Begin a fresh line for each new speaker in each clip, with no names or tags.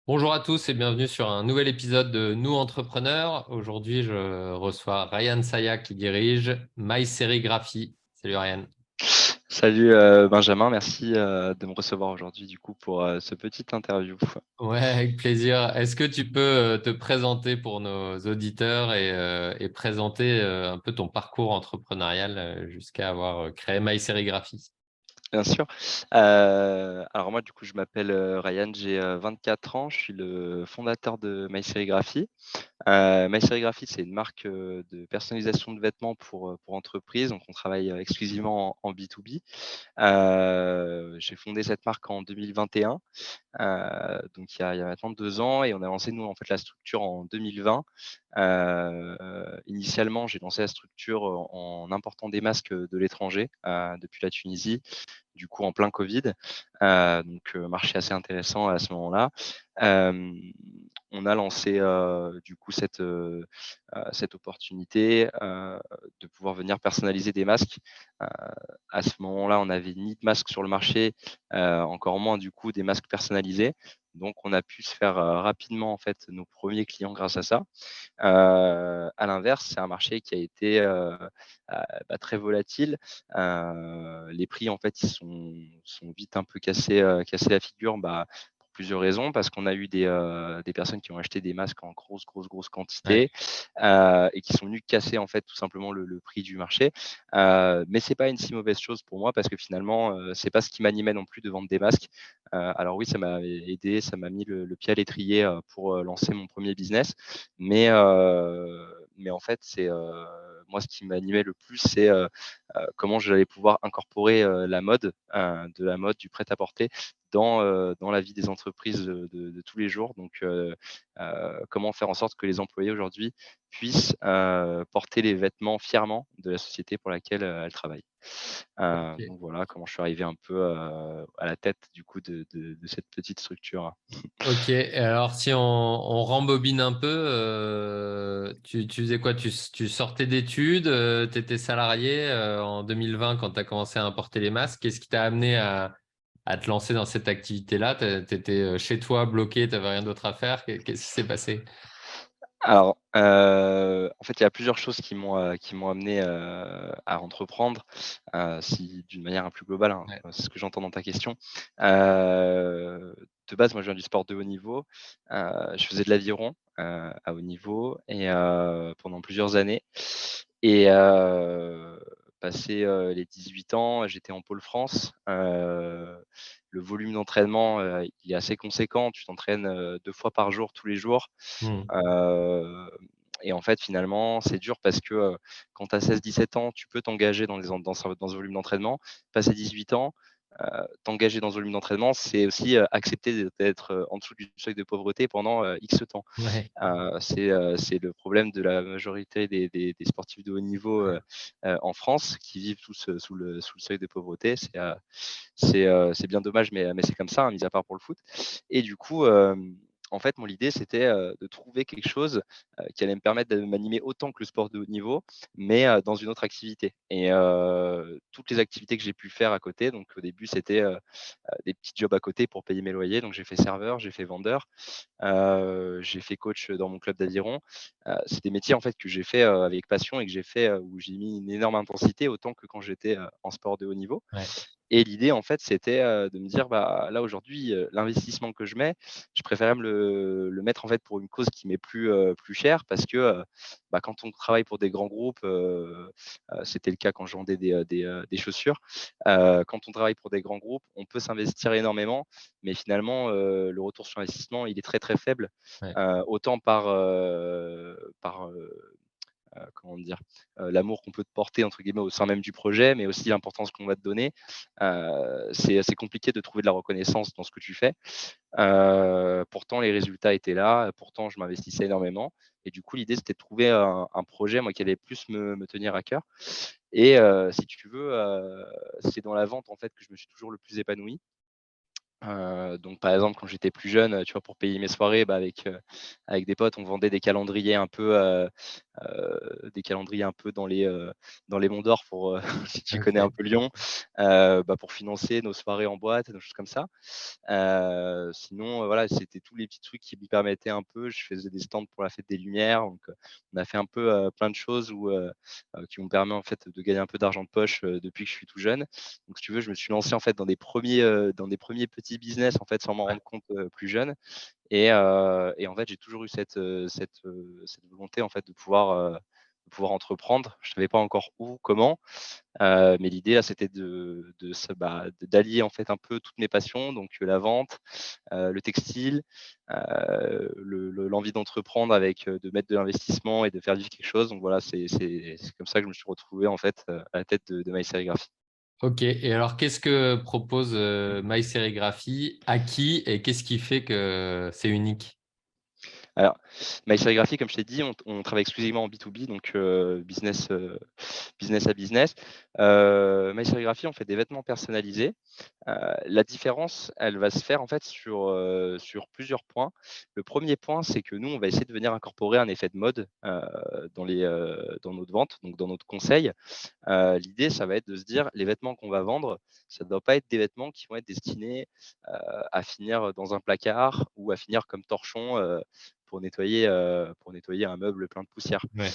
Bonjour à tous et bienvenue sur un nouvel épisode de Nous Entrepreneurs. Aujourd'hui, je reçois Ryan Saya qui dirige My Sérigraphie. Salut Ryan.
Salut Benjamin, merci de me recevoir aujourd'hui du coup pour ce petit interview.
Ouais, avec plaisir. Est-ce que tu peux te présenter pour nos auditeurs et présenter un peu ton parcours entrepreneurial jusqu'à avoir créé My Sérigraphie?
Bien sûr. Alors moi du coup je m'appelle Ryan, j'ai 24 ans, je suis le fondateur de My Sérigraphie. My Sérigraphie, c'est une marque de personnalisation de vêtements pour entreprises, donc on travaille exclusivement en B2B. J'ai fondé cette marque en 2021. Donc il y a maintenant 2 ans et on a lancé nous en fait la structure en 2020. Initialement, j'ai lancé la structure en important des masques de l'étranger, depuis la Tunisie, du coup en plein Covid. Donc marché assez intéressant à ce moment-là. Hem, on a lancé, du coup cette opportunité, de pouvoir venir personnaliser des masques. Heu, à ce moment-là, on n'avait ni de masques sur le marché, encore moins du coup des masques personnalisés. Donc on a pu se faire, rapidement en fait nos premiers clients grâce à ça. À l'inverse, c'est un marché qui a été, très volatile. Les prix en fait, ils sont vite un peu cassés la figure, pour plusieurs raisons. Parce qu'on a eu des personnes qui ont acheté des masques en grosse
Ouais.
quantité, et qui sont venus casser en fait tout simplement le prix du marché. Mais c'est pas une si mauvaise chose pour moi parce que finalement, c'est pas ce qui m'animait non plus de vendre des masques. Alors oui, ça m'a aidé, ça m'a mis le pied à l'étrier, pour, lancer mon premier business. Mais en fait, moi ce qui m'animait le plus, c'est, comment j'allais pouvoir incorporer, la mode, de la mode, du prêt-à-porter dans la vie des entreprises de tous les jours. Donc, comment faire en sorte que les employés aujourd'hui puissent, porter les vêtements fièrement de la société pour laquelle, elles travaillent.
Ok.
Donc voilà comment je suis arrivé un peu, à la tête du coup de cette petite structure.
Ok. Et alors si on rembobine un peu, tu faisais quoi? Tu sortais d'études, tu étais salarié en 2020 quand tu as commencé à importer les masques. Qu'est-ce qui t'a amené à te lancer dans cette activité-là? Tu étais chez toi bloqué, tu n'avais rien d'autre à faire. Qu'est-ce qui s'est passé?
Alors, en fait, il y a plusieurs choses qui m'ont amené, à entreprendre, si d'une manière un peu globale, hein,
Ouais.
c'est ce que j'entends dans ta question. De base, moi, je viens du sport de haut niveau. Je faisais de l'aviron, à haut niveau et pendant plusieurs années et passé, les 18 ans, j'étais en pôle France. Le volume d'entraînement, il est assez conséquent. Tu t'entraînes, 2 fois par jour, tous les jours.
Hmm.
Heu et en fait, finalement, c'est dur parce que, quand tu as 16-17 ans, tu peux t'engager dans ce volume d'entraînement. Passé 18 ans, t'engager dans ce volume d'entraînement, c'est aussi, accepter d'être, en dessous du seuil de pauvreté pendant, X temps.
Ouais.
C'est le problème de la majorité des sportifs de haut niveau, en France qui vivent tous, sous le seuil de pauvreté. C'est bien dommage, mais c'est comme ça, hein, mis à part pour le foot. Et du coup, en fait, mon idée, c'était, de trouver quelque chose, qui allait me permettre de m'animer autant que le sport de haut niveau, mais dans une autre activité. Et toutes les activités que j'ai pu faire à côté, donc au début, c'était, des petits jobs à côté pour payer mes loyers. Donc j'ai fait serveur, j'ai fait vendeur, j'ai fait coach dans mon club d'aviron. C'est des métiers, en fait, que j'ai fait, avec passion et que j'ai fait, où j'ai mis une énorme intensité, autant que quand j'étais, en sport de haut niveau.
Ouais.
Et l'idée, en fait, c'était, de me dire: «Bah, là, aujourd'hui, l'investissement que je mets, je préférais me le mettre, en fait, pour une cause qui m'est plus chère» parce que, quand on travaille pour des grands groupes, c'était le cas quand je vendais des chaussures. Quand on travaille pour des grands groupes, on peut s'investir énormément, mais finalement, le retour sur investissement, il est très, très faible,
Ouais.
autant comment dire? L'amour qu'on peut te porter entre guillemets au sein même du projet, mais aussi l'importance qu'on va te donner. C'est assez compliqué de trouver de la reconnaissance dans ce que tu fais. Pourtant les résultats étaient là, pourtant je m'investissais énormément et du coup l'idée c'était de trouver un projet moi qui allait plus me tenir à cœur et si tu veux, c'est dans la vente en fait que je me suis toujours le plus épanoui. Donc par exemple, quand j'étais plus jeune, tu vois, pour payer mes soirées, avec des potes, on vendait des calendriers un peu, des calendriers un peu dans les monts d'or pour si tu connais un
OK.
peu Lyon, pour financer nos soirées en boîte, des choses comme ça. Sinon, voilà, c'était tous les petits trucs qui me permettaient un peu. Je faisais des stands pour la fête des Lumières, donc on a fait un peu, plein de choses qui m'ont permis en fait de gagner un peu d'argent de poche, depuis que je suis tout jeune. Donc si tu veux, je me suis lancé en fait dans des premiers petits business en fait sans m'en
Ouais.
rendre compte, plus jeune et en fait, j'ai toujours eu cette volonté en fait de pouvoir entreprendre. Je savais pas encore où, comment, mais l'idée là, c'était d'allier en fait un peu toutes mes passions, donc la vente, le textile, l'envie d'entreprendre avec, de mettre de l'investissement et de faire vivre quelque chose. Donc voilà, c'est comme ça que je me suis retrouvé en fait, à la tête de My Serigraphy.
OK, et alors qu'est-ce que propose, My Serigraphie? À qui et qu'est-ce qui fait que c'est unique?
Alors, My Serigraphy, comme je t'ai dit, on travaille exclusivement en B2B, donc business à business. My Serigraphy, on fait des vêtements personnalisés. La différence, elle va se faire en fait sur plusieurs points. Le premier point, c'est que nous, on va essayer de venir incorporer un effet de mode, dans notre vente, donc dans notre conseil. L'idée, ça va être de se dire: les vêtements qu'on va vendre, ça ne doit pas être des vêtements qui vont être destinés, à finir dans un placard ou à finir comme torchon, pour nettoyer un meuble plein de poussière.
Ouais.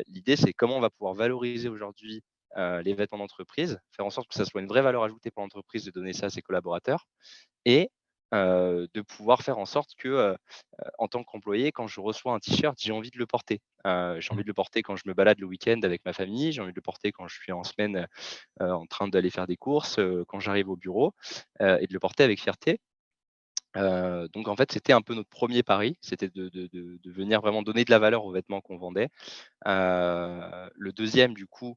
L'idée, c'est comment on va pouvoir valoriser aujourd'hui, les vêtements d'entreprise, faire en sorte que ça soit une vraie valeur ajoutée pour l'entreprise de donner ça à ses collaborateurs et de pouvoir faire en sorte que, en tant qu'employé, quand je reçois un t-shirt, j'ai envie de le porter. J'ai envie
Mmh.
de le porter quand je me balade le week-end avec ma famille, j'ai envie de le porter quand je suis en semaine, en train d'aller faire des courses, quand j'arrive au bureau, et de le porter avec fierté. Donc en fait, c'était un peu notre premier pari, c'était de venir vraiment donner de la valeur aux vêtements qu'on vendait. Le deuxième du coup,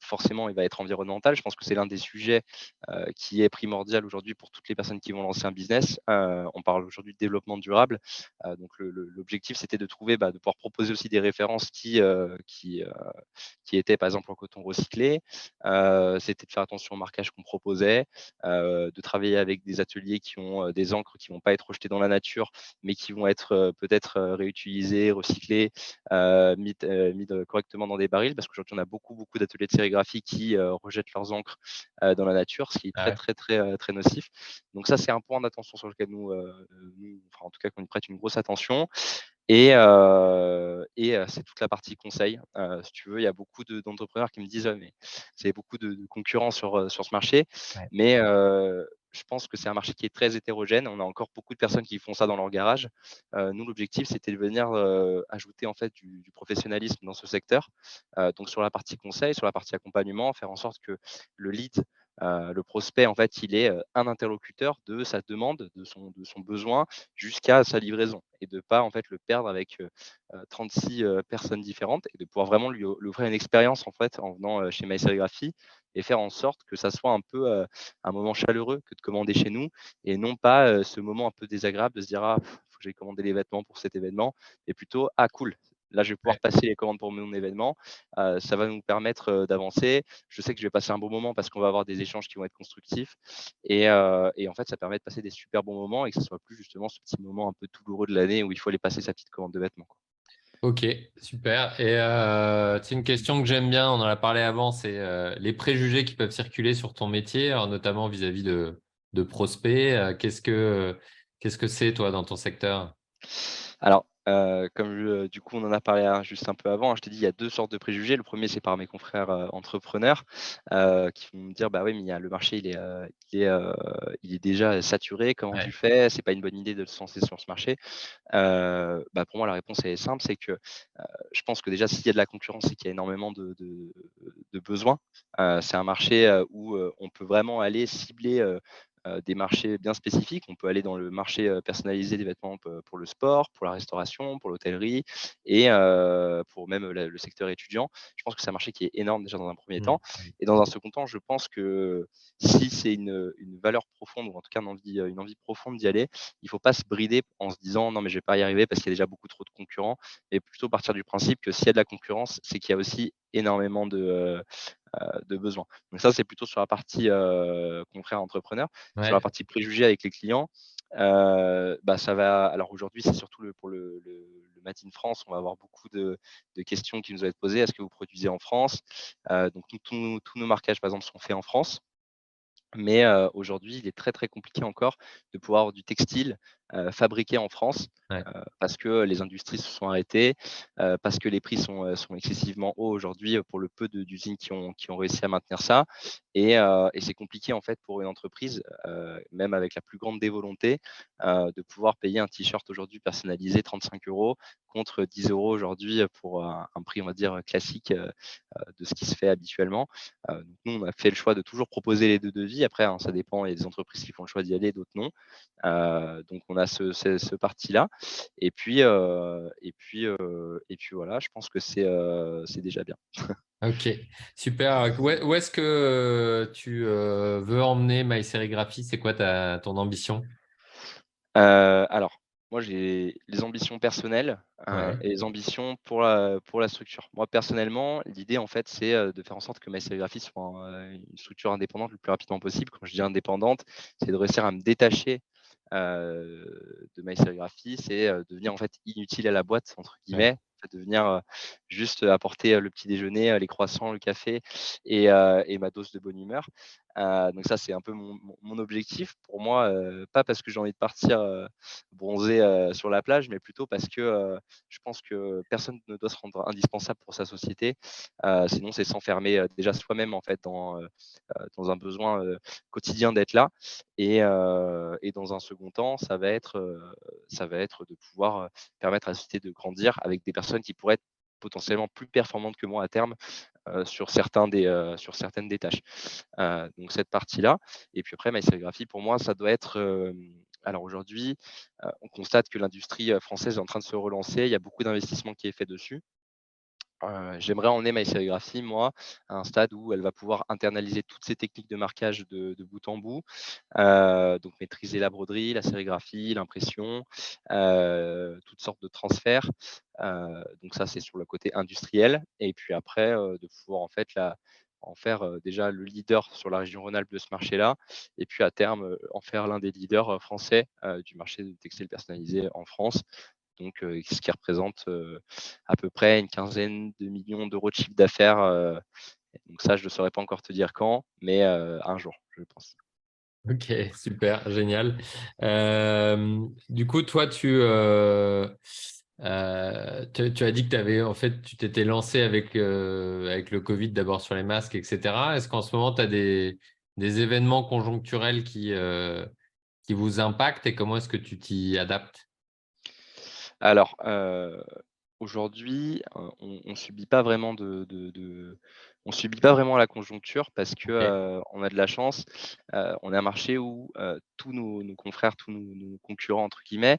forcément, il va être environnemental. Je pense que c'est l'un des sujets, qui est primordial aujourd'hui pour toutes les personnes qui vont lancer un business. On parle aujourd'hui de développement durable, donc l'objectif, c'était de trouver, de pouvoir proposer aussi des références qui étaient par exemple en coton recyclé. C'était de faire attention au marquage qu'on proposait, de travailler avec des ateliers qui ont, des encres qui vont pas être rejetées dans la nature, mais qui vont être, peut-être, réutilisées, recyclées, mis correctement dans des barils parce qu'aujourd'hui, on a beaucoup, beaucoup d'ateliers de sérigraphie qui, rejettent leurs encres, dans la nature, ce qui est
Ah
très,
ouais.
très, très, très nocif. Donc ça, c'est un point d'attention sur lequel nous enfin, en tout cas, qu'on y prête une grosse attention c'est toute la partie conseil. Si tu veux, il y a beaucoup d'entrepreneurs qui me disent: «Ouais, mais c'est beaucoup de concurrents sur ce marché».
Ouais.
Mais je pense que c'est un marché qui est très hétérogène. On a encore beaucoup de personnes qui font ça dans leur garage. Nous, l'objectif, c'était de venir, ajouter en fait du professionnalisme dans ce secteur. Donc sur la partie conseil, sur la partie accompagnement, faire en sorte que le lead, le prospect, en fait, il est, un interlocuteur de sa demande, de son besoin jusqu'à sa livraison et de pas en fait le perdre avec, 36, personnes différentes et de pouvoir vraiment lui offrir une expérience en fait en venant, chez My Serigraphy et faire en sorte que ça soit un peu, un moment chaleureux que de commander chez nous et non pas, ce moment un peu désagréable de se dire: «Ah, faut que j'aille commander les vêtements pour cet événement» et plutôt: «Ah cool, là je vais pouvoir
Ouais.
passer les commandes pour mon événement, ça va nous permettre, d'avancer. Je sais que je vais passer un bon moment parce qu'on va avoir des échanges qui vont être constructifs et en fait, ça permet de passer des super bons moments et que ce soit plus justement ce petit moment un peu douloureux de l'année où il faut aller passer sa petite commande de vêtements, quoi.
OK, super, et c'est une question que j'aime bien, on en a parlé avant, c'est, les préjugés qui peuvent circuler sur ton métier, alors notamment vis-à-vis de prospects. Qu'est-ce que c'est toi dans ton secteur?
Alors, comme du coup, on en a parlé, hein, juste un peu avant, hein, je t'ai dit, il y a 2 sortes de préjugés. Le premier c'est par mes confrères, entrepreneurs, qui vont me dire: «Bah, oui, mais il y a le marché, il est déjà saturé. Comment tu
Ouais.
fais? C'est pas une bonne idée de se lancer sur ce marché». Pour moi, la réponse elle est simple, c'est que, je pense que déjà s'il y a de la concurrence, c'est qu'il y a énormément de besoins. C'est un marché, où, on peut vraiment aller cibler, des marchés bien spécifiques. On peut aller dans le marché, personnalisé des vêtements pour le sport, pour la restauration, pour l'hôtellerie et pour même le secteur étudiant. Je pense que c'est un marché qui est énorme déjà dans un premier
Mmh.
temps et dans un second temps, je pense que si c'est une valeur profonde ou en tout cas une envie profonde d'y aller, il faut pas se brider en se disant: «Non mais je vais pas y arriver parce qu'il y a déjà beaucoup trop de concurrents» et plutôt partir du principe que s'il y a de la concurrence, c'est qu'il y a aussi énormément de besoins. Donc ça, c'est plutôt sur la partie, confrères entrepreneurs. Sur la
Ouais.
partie préjugés avec les clients, ça va alors aujourd'hui, c'est surtout le le Made in France, on va avoir beaucoup de questions qui nous vont être posées. Est-ce que vous produisez en France? Donc tous nos marquages, par exemple, sont faits en France. Mais aujourd'hui, il est très, très compliqué encore de pouvoir avoir du textile, fabriqué en France,
Ouais.
parce que les industries se sont arrêtées, parce que les prix sont excessivement hauts aujourd'hui, pour le peu d'usines qui ont réussi à maintenir ça et c'est compliqué en fait pour une entreprise, même avec la plus grande des volontés, de pouvoir payer un t-shirt aujourd'hui personnalisé 35 € contre 10 € aujourd'hui, pour un prix on va dire classique, de ce qui se fait habituellement. Donc nous, on a fait le choix de toujours proposer les 2 devis. Après, hein, ça dépend, il y a des entreprises qui font le choix d'y aller, d'autres non. Donc on a ce parti-là et puis voilà, je pense que c'est déjà bien.
Ok, super. Où est-ce que tu veux emmener My Serigraphie? C'est quoi ton ambition?
Alors, moi, j'ai les ambitions personnelles,
Ouais,
et les ambitions pour la structure. Moi, personnellement, l'idée, en fait, c'est, de faire en sorte que My Serigraphie soit une structure indépendante le plus rapidement possible. Quand je dis indépendante, c'est de réussir à me détacher, de My Serigraphie. C'est, devenir, en fait, «inutile à la boîte» entre
ouais.
guillemets. En fait, devenir, juste, apporter, le petit déjeuner, les croissants, le café et ma dose de bonne humeur. Donc ça, c'est un peu mon objectif pour moi, pas parce que j'ai envie de partir, bronzer, sur la plage, mais plutôt parce que, je pense que personne ne doit se rendre indispensable pour sa société. Sinon c'est s'enfermer, déjà soi-même en fait dans un besoin, quotidien d'être là et dans un second temps, ça va être de pouvoir, permettre à la société de grandir avec des personnes qui pourraient être potentiellement plus performantes que moi à terme, sur certaines des tâches. Donc cette partie-là et puis après, ma sérigraphie pour moi, ça doit être, alors aujourd'hui, on constate que l'industrie, française est en train de se relancer. Il y a beaucoup d'investissements qui est fait dessus. J'aimerais emmener ma sérigraphie, moi, à un stade où elle va pouvoir internaliser toutes ces techniques de marquage de bout en bout. Donc maîtriser la broderie, la sérigraphie, l'impression, toutes sortes de transferts. Donc ça, c'est sur le côté industriel et puis après, de pouvoir en fait en faire, déjà le leader sur la région Rhône-Alpes de ce marché-là et puis à terme, en faire l'un des leaders, français, du marché du textile personnalisé en France. Donc ce qui représente, à peu près une quinzaine de millions d'euros de chiffre d'affaires, donc ça, je ne saurais pas encore te dire quand, mais un jour, je pense.
Ok, super, génial. Du coup, toi, tu as dit que en fait, tu t'étais lancé avec le Covid d'abord sur les masques, etc. Est-ce qu'en ce moment, tu as des événements conjoncturels qui vous impactent et comment est-ce que tu t'y adaptes?
Alors, aujourd'hui, on subit pas vraiment on subit pas vraiment la conjoncture parce que,
Ok,
on a de la chance. On est un marché où, tous nos confrères, tous nos «concurrents» entre guillemets,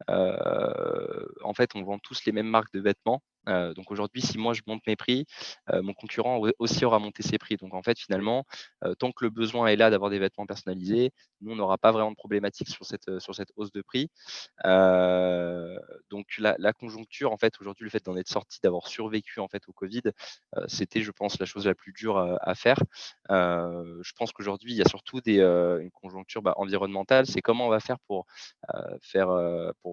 en fait, on vend tous les mêmes marques de vêtements. Donc aujourd'hui, si moi je monte mes prix, mon concurrent aussi aura monté ses prix. Donc en fait, finalement, tant que le besoin est là d'avoir des vêtements personnalisés, nous, on n'aura pas vraiment de problématique sur cette hausse de prix. Heu, donc la conjoncture, en fait, aujourd'hui, le fait d'en être sorti, d'avoir survécu, en fait, au covid, c'était, je pense, la chose la plus dure, à faire. Je pense qu'aujourd'hui, il y a surtout une conjoncture, environnementale. C'est comment on va faire pour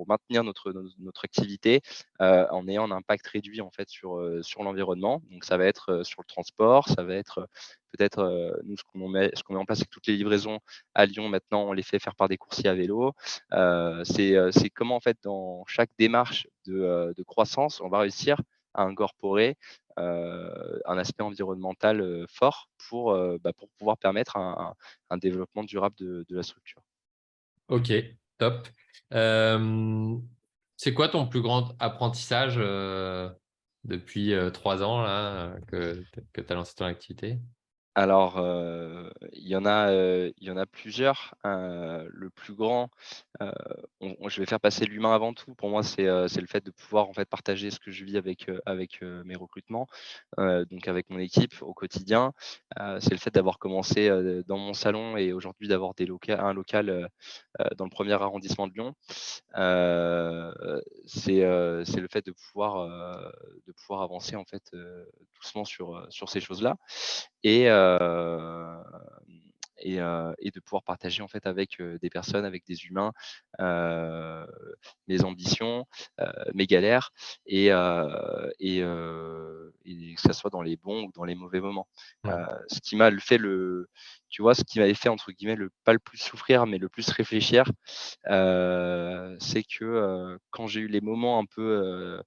maintenir notre activité, en ayant un impact réduit, en fait, sur l'environnement. Donc ça va être, sur le transport, ça va être, peut-être, nous, ce qu'on met en place, c'est que toutes les livraisons à Lyon, maintenant, on les fait faire par des coursiers à vélo. C'est comment en fait dans chaque démarche de croissance, on va réussir à incorporer, un aspect environnemental, fort pour pouvoir permettre un développement durable de la structure.
ok, top. Euh, c'est quoi ton plus grand apprentissage depuis 3 ans là, que tu as lancé ton activité?
Alors, il y en a plusieurs. Le plus grand, heu, je vais faire passer l'humain avant tout. Pour moi, c'est le fait de pouvoir, en fait, partager ce que je vis avec mes recrutements, donc avec mon équipe au quotidien. C'est le fait d'avoir commencé, dans mon salon et aujourd'hui d'avoir un local, dans le premier arrondissement de Lyon. C'est le fait de pouvoir avancer, en fait, doucement sur ces choses-là. Et et de pouvoir partager en fait avec, des personnes, avec des humains, heu, mes ambitions, mes galères et que ça soit dans les bons ou dans les mauvais moments.
Ouais,
Ce qui m'a fait le tu vois, ce qui m'avait fait entre guillemets le pas le plus souffrir, mais le plus réfléchir, c'est que, quand j'ai eu les moments un peu,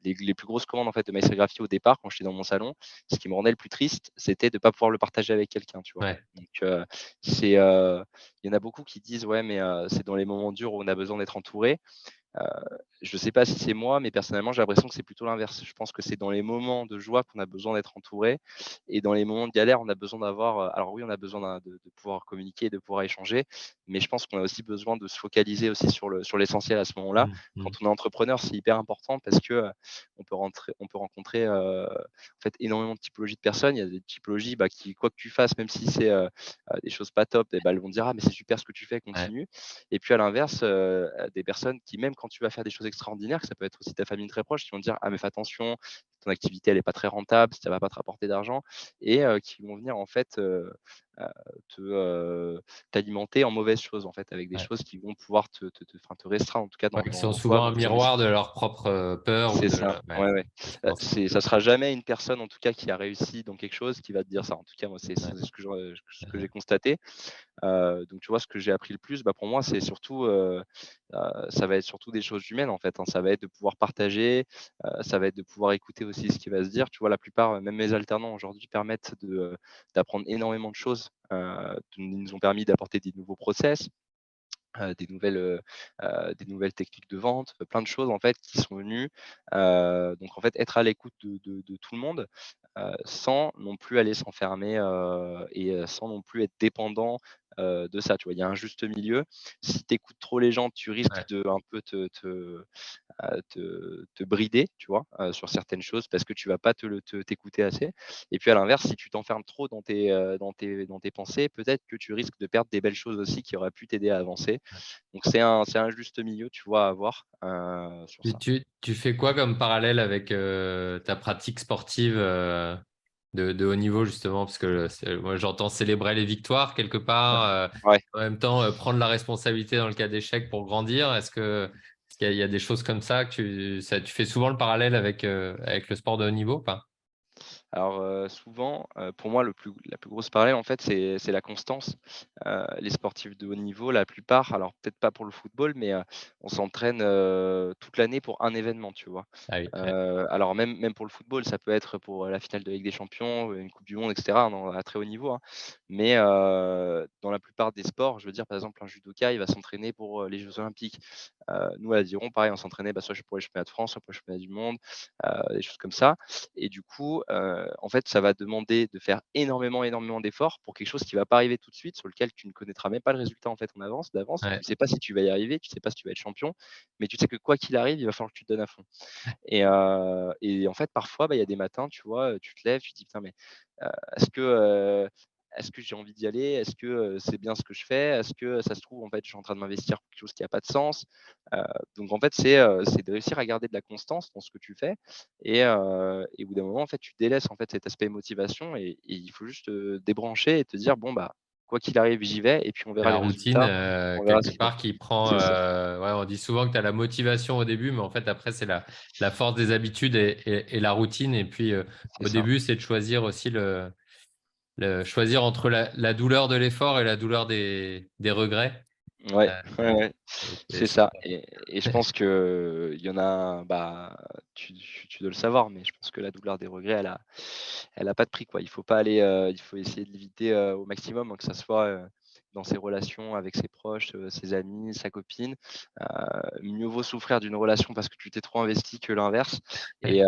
les plus grosses commandes en fait de ma sérigraphie au départ, quand j'étais dans mon salon, ce qui me rendait le plus triste, c'était de pas pouvoir le partager avec quelqu'un, tu vois?
ouais,
Donc, il y en a beaucoup qui disent: «Ouais, mais, c'est dans les moments durs où on a besoin d'être entouré». Heu, je sais pas si c'est moi, mais personnellement, j'ai l'impression que c'est plutôt l'inverse. Je pense que c'est dans les moments de joie qu'on a besoin d'être entouré et dans les moments de galère, on a besoin d'avoir, alors oui, on a besoin de pouvoir communiquer, de pouvoir échanger, mais je pense qu'on a aussi besoin de se focaliser aussi sur l'essentiel à ce moment-là.
mmh,
Quand
mmh,
on est entrepreneur, c'est hyper important parce que, on peut rencontrer, en fait, énormément de typologies de personnes. Il y a des typologies, bah, qui quoi que tu fasses, même si c'est, des choses pas top et bah, elles vont dire: «Ah mais c'est super ce que tu fais,
ouais,
continue». Et puis à l'inverse, des personnes qui même quand tu vas faire des choses extraordinaires, que ça peut être aussi ta famille très proche, qui vont te dire: «Ah mais fais attention, ton activité elle est pas très rentable, ça va pas te rapporter d'argent» et qui vont venir en fait, heu, te, t'alimenter en mauvaises choses en fait, avec des
ouais.
choses qui vont pouvoir te restreindre en tout cas
Ouais, qui sont
dans toi,
souvent un
dans tes
miroir de
ambitions.
leur propre, peur ou
C'est
de
ça,
ouais,
ouais, ouais.
c'est pour ça.
Ça sera jamais une personne en tout cas qui a réussi dans quelque chose qui va te dire ça. En tout cas moi
Ouais,
c'est ce que
mmh
j'ai constaté. Donc tu vois, ce que j'ai appris le plus, bah, pour moi, c'est surtout, ça va être surtout des choses humaines, en fait, hein. Ça va être de pouvoir partager, ça va être de pouvoir écouter aussi ce qui va se dire. Tu vois, la plupart, même mes alternants aujourd'hui permettent d'apprendre énormément de choses. Ils nous ont permis d'apporter des nouveaux process, des nouvelles techniques de vente, plein de choses en fait qui sont venues. Donc en fait, être à l'écoute de tout le monde, sans non plus aller s'enfermer, sans non plus être dépendant, de ça, tu vois? Il y a un juste milieu. Si tu écoutes trop les gens, tu risques
ouais,
de un peu te brider, tu vois? Sur certaines choses parce que tu vas pas t'écouter assez et puis à l'inverse, si tu t'enfermes trop dans tes pensées, peut-être que tu risques de perdre des belles choses aussi qui auraient pu t'aider à avancer.
ouais.
Donc c'est un juste milieu, tu vois, à avoir, sur ça.
Tu fais quoi comme parallèle avec, ta pratique sportive, de haut niveau justement? Parce que moi j'entends célébrer les victoires quelque part,
Ouais.
en même temps, prendre la responsabilité dans le cas d'échec pour grandir. Est-ce qu'il y a des choses comme ça que tu fais souvent le parallèle avec, avec le sport de haut niveau ou pas?
Alors, souvent, pour moi, la plus grosse parallèle, en fait, c'est la constance. Les sportifs de haut niveau, la plupart, alors peut-être pas pour le football, mais, on s'entraîne, toute l'année pour un événement, tu vois?
Ah oui, ouais,
Alors même pour le football, ça peut être pour, la finale de Ligue des Champions, une coupe du monde et cetera, dans à très haut niveau, hein. Mais, dans la plupart des sports, je veux dire, par exemple, un judoka, il va s'entraîner pour, les jeux olympiques. Nous, à l'Aviron, pareil, on s'entraînait, bah, soit pour les championnats de France, soit pour les championnats du monde, des choses comme ça. Et du coup, en fait, ça va demander de faire énormément, énormément d'efforts pour quelque chose qui va pas arriver tout de suite, sur lequel tu ne connaîtras même pas le résultat, en fait, d'avance.
ouais.
Tu sais pas si tu vas y arriver, tu sais pas si tu vas être champion, mais tu sais que quoi qu'il arrive, il va falloir que tu te donnes à fond. Et en fait, parfois, bah, il y a des matins, tu vois, tu te lèves, tu te dis: «Putain, mais, heu, est-ce que, heu, est-ce que j'ai envie d'y aller? Est-ce que, c'est bien ce que je fais? Est-ce que ça se trouve, en fait, je suis en train de m'investir pour quelque chose qui a pas de sens?» Heu, donc en fait, c'est de réussir à garder de la constance dans ce que tu fais et au bout d'un moment, en fait, tu délaisses, en fait, cet aspect motivation et il faut juste te débrancher et te dire: «Bon, bah, quoi qu'il arrive, j'y vais et puis on
C'est
verra
la
les
routine,
résultats, on verra
quelque
ce qui va».
part qui prend,
C'est ça,
ouais, on dit souvent que tu as la motivation au début, mais en fait après c'est la force des habitudes et la routine et puis,
c'est
au
ça.
début, c'est de choisir aussi le choisir entre la douleur de l'effort et la douleur des regrets,
Ouais,
heu,
ouais, ouais,
et
c'est
c'est
ça et je pense qu'il y en a, bah, tu dois le savoir, mais je pense que la douleur des regrets, elle a pas de prix, quoi. Il faut pas aller, il faut essayer de l'éviter, au maximum, hein, que ça soit, dans ses relations avec ses proches, ses amis, sa copine. Mieux vaut souffrir d'une relation parce que tu t'es trop investi que l'inverse et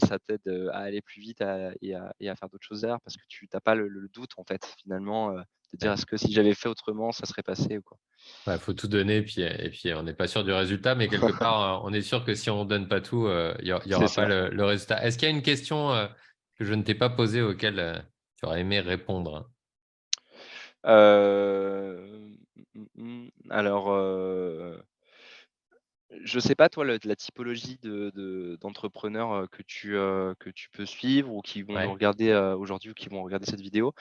ça t'aide, à aller plus vite et à faire d'autres choses derrière parce que tu tu pas le doute, en fait, finalement, de dire:
ouais.
«Est-ce que si j'avais fait autrement, ça serait passé?» ou quoi.
Ouais, faut tout donner et puis on n'est pas sûr du résultat, mais quelque part, on est sûr que si on donne pas tout, il y
C'est
aura pas
ça.
le résultat. Est-ce qu'il y a une question, que je ne t'ai pas posée auquel, tu aurais aimé répondre?
Alors, Je sais pas toi la typologie d'entrepreneurs, que tu peux suivre ou qui vont nous
Ouais,
regarder, aujourd'hui ou qui vont regarder cette vidéo.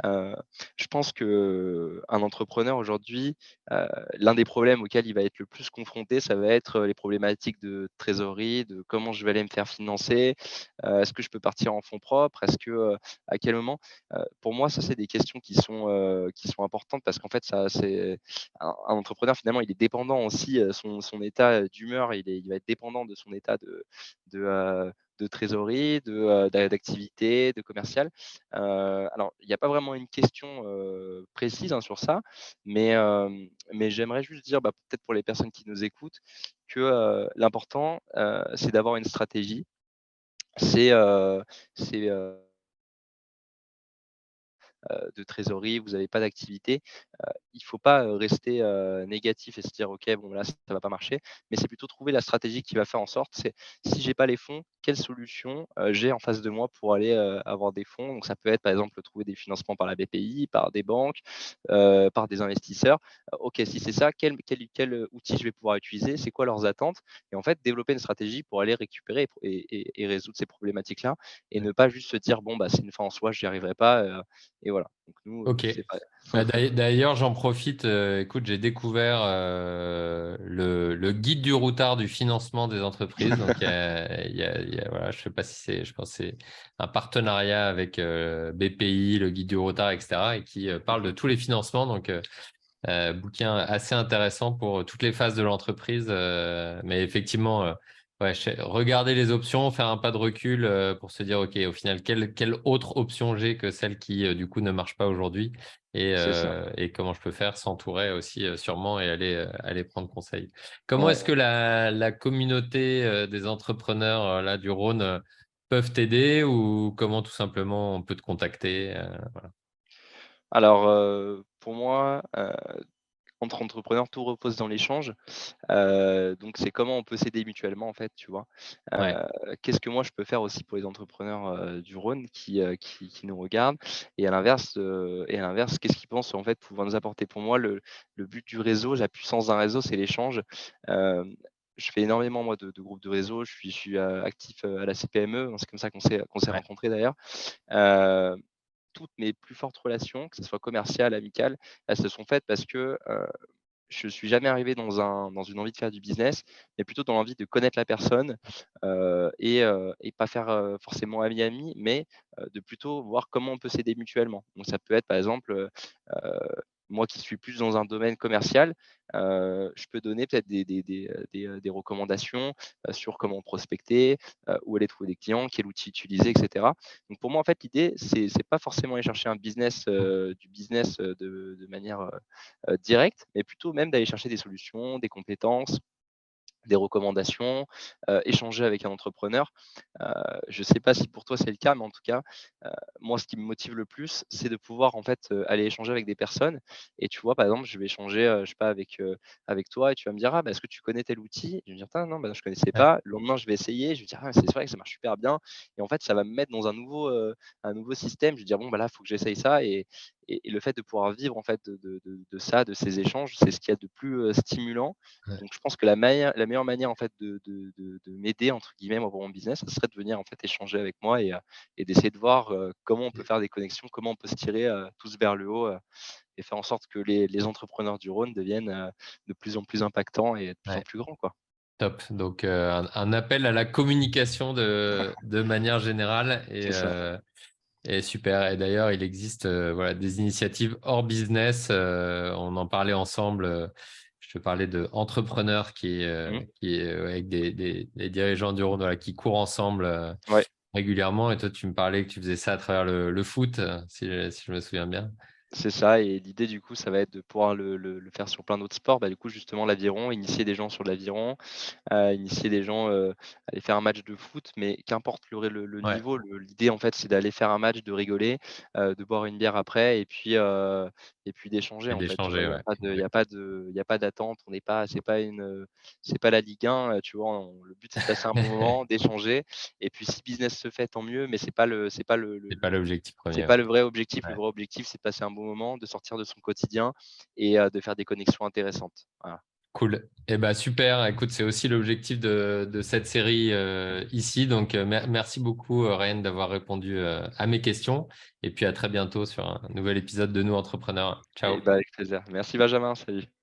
Heu, je pense qu'un entrepreneur aujourd'hui, l'un des problèmes auxquels il va être le plus confronté, ça va être, les problématiques de trésorerie, de comment je vais aller me faire financer, est-ce que je peux partir en fonds propres? Est-ce que, à quel moment? Pour moi, ça, c'est des questions qui sont importantes parce qu'en fait, ça c'est un entrepreneur finalement, il est dépendant aussi, son état, d'humeur, il va être dépendant de son état de, de trésorerie, d'activité, de commercial. Alors il n'y a pas vraiment une question, précise, hein, sur ça, mais j'aimerais juste dire, bah, peut-être pour les personnes qui nous écoutent que, l'important, c'est d'avoir une stratégie. C'est, c'est, de trésorerie, vous n'avez pas d'activité, il faut pas, rester, négatif et se dire: «OK, bon là, ça va pas marcher», mais c'est plutôt trouver la stratégie qui va faire en sorte, c'est si j'ai pas les fonds, quelle solution, j'ai en face de moi pour aller, avoir des fonds? Donc ça peut être, par exemple, trouver des financements par la BPI, par des banques, par des investisseurs. OK, si c'est ça, quel outil je vais pouvoir utiliser? C'est quoi leurs attentes? Et en fait, développer une stratégie pour aller récupérer et résoudre ces problématiques-là et
ouais.
ne pas juste se dire: «Bon, bah, c'est une fin en soi, j'y arriverai pas», et voilà. Donc nous,
Ok.
c'est pas
Bah, d'ailleurs, j'en profite. Écoute, j'ai découvert le guide du routard du financement des entreprises. Donc, voilà, je sais pas si c'est, je pense que c'est un partenariat avec BPI, le guide du routard, etc., et qui parle de
Mmh.
tous les financements. Donc, bouquin assez intéressant pour toutes les phases de l'entreprise. Mais effectivement, ouais, regarder les options, faire un pas de recul pour se dire, OK, au final, quelle autre option j'ai que celle qui, du coup, ne marche pas aujourd'hui
C'est ça.
et comment je peux faire, s'entourer aussi sûrement et aller prendre conseil. Comment est-ce que
Ouais.
la communauté des entrepreneurs là, du Rhône peuvent t'aider ou comment tout simplement on peut te contacter voilà.
Alors, pour moi, entre entrepreneurs, tout repose dans l'échange. Donc c'est comment on peut s'aider mutuellement, en fait, tu vois?
Ouais,
Qu'est-ce que moi je peux faire aussi pour les entrepreneurs, du Rhône qui nous regardent? Et à l'inverse, qu'est-ce qu'ils pensent, en fait, pouvoir nous apporter? Pour moi, le but du réseau, la puissance d'un réseau, c'est l'échange. Hem, je fais énormément, moi, de groupes de réseau. Je suis, actif, à la CPME, c'est comme ça qu'on s'est
ouais,
rencontrés d'ailleurs. Heu Toutes mes plus fortes relations, que ce soit commerciales, amicales, elles se sont faites parce que, je suis jamais arrivé dans une envie de faire du business, mais plutôt dans l'envie de connaître la personne, et pas faire, forcément ami-ami, mais, de plutôt voir comment on peut s'aider mutuellement. Donc ça peut être par exemple, moi qui suis plus dans un domaine commercial, je peux donner peut-être des recommandations, sur comment prospecter, où aller trouver des clients, quel outil utiliser et cetera. Donc pour moi, en fait, l'idée, c'est pas forcément aller chercher un business, du business, de manière, directe, mais plutôt même d'aller chercher des solutions, des compétences, des recommandations, échanger avec un entrepreneur. Heu, je ne sais pas si pour toi c'est le cas, mais en tout cas, heu, moi ce qui me motive le plus, c'est de pouvoir en fait, aller échanger avec des personnes et tu vois, par exemple, je vais échanger, je sais pas avec toi et tu vas me dire: «Ah bah, est-ce que tu connais tel outil?» Je vais me dire: «Putain non, bah, je connaissais
ouais,
pas». Le lendemain, je vais essayer, je vais dire: «Ah c'est vrai que ça marche super bien» et en fait, ça va me mettre dans un nouveau système. Je vais dire: «Bon bah, là, il faut que j'essaye ça» et le fait de pouvoir vivre en fait de ça, de ces échanges, c'est ce qu'il y a de plus, stimulant.
ouais.
Donc je pense que la meilleure manière en fait de «m'aider» entre guillemets moi pour mon business, ça serait de venir en fait échanger avec moi et d'essayer de voir, comment on peut faire des connexions, comment on peut se tirer, tous vers le haut, et faire en sorte que les entrepreneurs du Rhône deviennent, de plus en plus impactants et de plus en
Ouais.
plus grands, quoi.
Top. Donc, un appel à la communication de manière générale
C'est ça.
et super. Et d'ailleurs, il existe voilà, des initiatives hors business. On en parlait ensemble. Je te parlais de entrepreneurs
Mmh.
qui est avec des dirigeants du Rhône voilà, qui courent ensemble
Ouais.
régulièrement. Et toi, tu me parlais que tu faisais ça à travers le foot, si je me souviens bien.
C'est ça et l'idée du coup, ça va être de pouvoir le faire sur plein d'autres sports. Bah, du coup, justement l'aviron, initier des gens sur l'aviron, initier des gens, à aller faire un match de foot, mais qu'importe le
Ouais.
niveau, l'idée en fait, c'est d'aller faire un match, de rigoler, de boire une bière après et puis d'échanger
Et
en fait, tu vois?
d'échanger, ouais. Exact.
Il y a pas d'attente, on n'est pas c'est pas la Ligue 1, tu vois? Le but c'est de passer un bon moment, d'échanger et puis si business se fait, tant mieux, mais c'est pas
C'est pas l'objectif
c'est
premier.
pas
Ouais.
le vrai objectif. Le
Ouais.
vrai objectif, c'est de passer un bon moment, de sortir de son quotidien et de faire des connexions intéressantes. Voilà.
Cool. Eh ben, super. Écoute, c'est aussi l'objectif de cette série ici. Donc, merci beaucoup, Ryan, d'avoir répondu à mes questions. Et puis, à très bientôt sur un nouvel épisode de Nous Entrepreneurs.
Et
Ciao.
bah, avec plaisir. Merci Benjamin, salut.